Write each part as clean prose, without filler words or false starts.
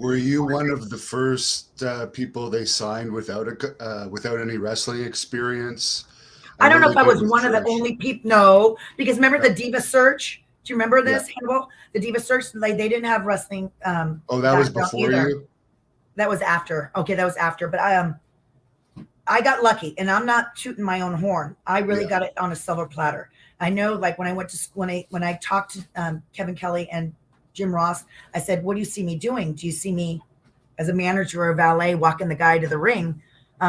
Were you one of the first people they signed without any wrestling experience? I don't know know they if I did was with one of the Trish. only people. No, because remember the Diva Search? Do you remember Yeah. this, Hannibal? The Diva Search, like they didn't have wrestling Oh, that was background before either. you? That was after. Okay, that was after. But I got lucky, and I'm not shooting my own horn. I really Yeah. got it on a silver platter. I know, like when I went to school, when I talked to Kevin Kelly and Jim Ross, I said, "What do you see me doing? Do you see me as a manager or a valet walking the guy to the ring?"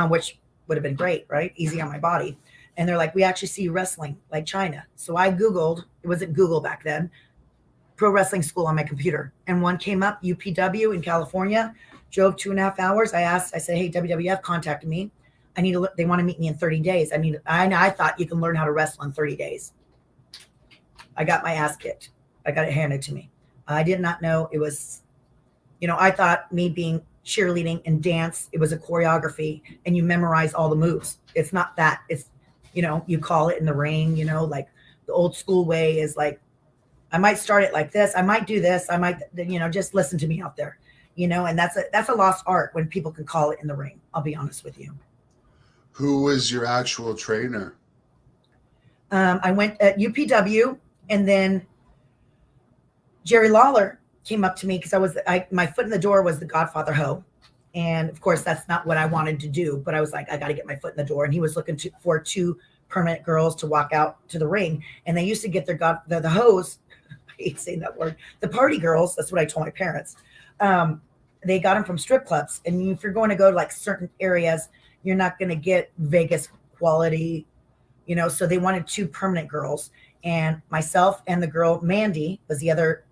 Which would have been great, right? Easy on my body. And they're like, "We actually see you wrestling like China." So I Googled. It wasn't Google back then. Pro wrestling school on my computer, and one came up, UPW in California. Drove 2.5 hours. I asked. I said, "Hey, WWF contacted me. I need to. They want to meet me in 30 days. I need. I thought you can learn how to wrestle in 30 days. I got my ass kicked. I got it handed to me. I did not know it was. I thought me being cheerleading and dance, it was a choreography, and you memorize all the moves. It's not that. It's, you call it in the ring. Like the old school way is like, I might start it like this. I might do this. I might, just listen to me out there. And that's a lost art when people can call it in the ring. I'll be honest with you. Who was your actual trainer? I went at UPW, and then Jerry Lawler came up to me because my foot in the door was the Godfather Ho. And of course, that's not what I wanted to do, but I was like, I got to get my foot in the door. And he was looking for two permanent girls to walk out to the ring. And they used to get the hoes. I hate saying that word. The party girls. That's what I told my parents. They got them from strip clubs. And if you're going to go to like certain areas, you're not going to get Vegas quality, so they wanted two permanent girls. And myself and the girl, Mandy, was the other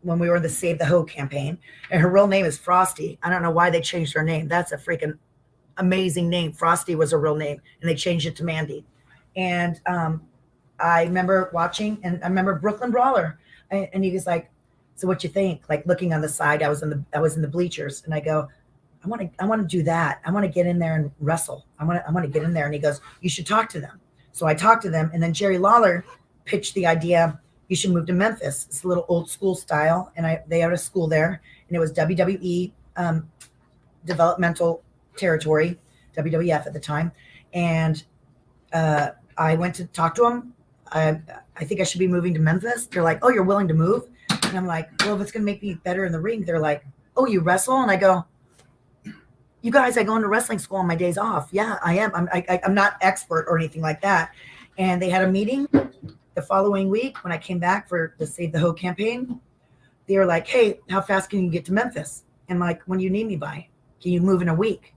when we were in the Save the Ho campaign. And her real name is Frosty. I don't know why they changed her name. That's a freaking amazing name. Frosty was a real name, and they changed it to Mandy. And I remember watching, and I remember Brooklyn Brawler. And he was like, "So what you think?" Like looking on the side, I was in the bleachers, and I go, I want to do that. I want to get in there and wrestle. I want to get in there. And he goes, "You should talk to them." So I talked to them, and then Jerry Lawler pitched the idea, you should move to Memphis. It's a little old school style. And they had a school there, and it was WWE developmental territory, WWF at the time. And I went to talk to them. I think I should be moving to Memphis. They're like, "Oh, you're willing to move?" And I'm like, "Well, if it's going to make me better in the ring." They're like, "Oh, you wrestle?" And I go, "You guys, I go into wrestling school on my days off." "Yeah, I am. I'm not expert or anything like that." And they had a meeting the following week when I came back for the Save the Ho campaign. They were like, "Hey, how fast can you get to Memphis?" And I'm like, "When do you need me by? Can you move in a week?"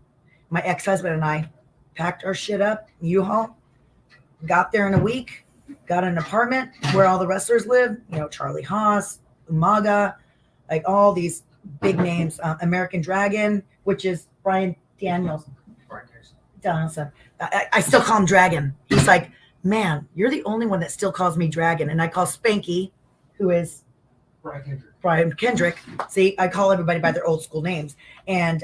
My ex-husband and I packed our shit up, U-Haul, got there in a week, got an apartment where all the wrestlers live, Charlie Haas, Umaga, like all these big names, American Dragon, which is Brian Danielson. I still call him Dragon. He's like, "Man, you're the only one that still calls me Dragon." And I call Spanky, who is Brian Kendrick. See, I call everybody by their old school names. And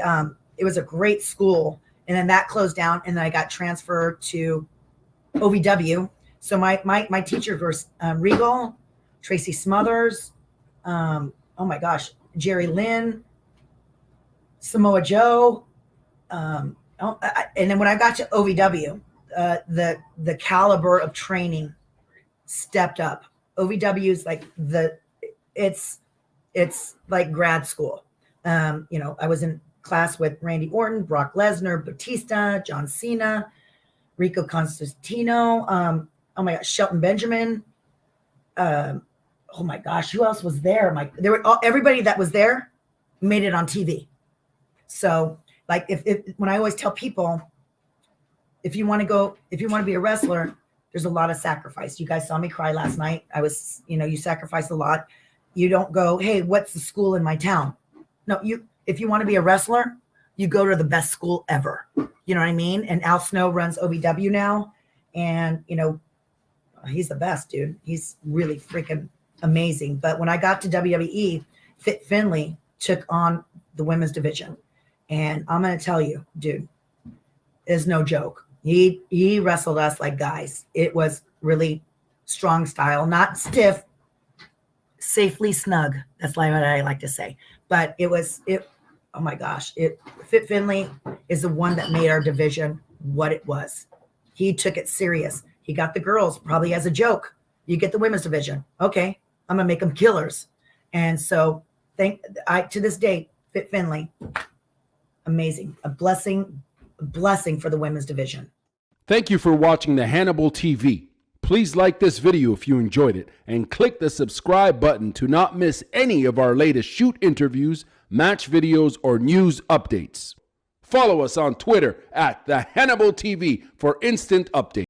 it was a great school. And then that closed down, and then I got transferred to OVW. So my teachers were Regal, Tracy Smothers, oh my gosh, Jerry Lynn, Samoa Joe. And then when I got to OVW, the caliber of training stepped up. OVW is like it's like grad school. I was in class with Randy Orton, Brock Lesnar, Batista, John Cena, Rico Constantino. Oh my gosh, Shelton Benjamin. Oh my gosh, who else was there? Everybody that was there made it on TV. So like if when I always tell people, if you want to be a wrestler, there's a lot of sacrifice. You guys saw me cry last night. You sacrifice a lot. You don't go, "Hey, what's the school in my town?" No, if you want to be a wrestler, you go to the best school ever. You know what I mean? And Al Snow runs OVW now. And, he's the best, dude. He's really freaking amazing. But when I got to WWE, Fit Finley took on the women's division. And I'm going to tell you, dude, is no joke. He wrestled us like guys. It was really strong style, not stiff, safely snug. That's like what I like to say. But oh my gosh, Fit Finley is the one that made our division what it was. He took it serious. He got the girls probably as a joke. You get the women's division. Okay, I'm gonna make them killers. And so to this day, Fit Finley, amazing. A blessing for the women's division. Thank you for watching the Hannibal TV. Please like this video if you enjoyed it and click the subscribe button to not miss any of our latest shoot interviews, match videos, or news updates. Follow us on Twitter at the Hannibal TV for instant updates.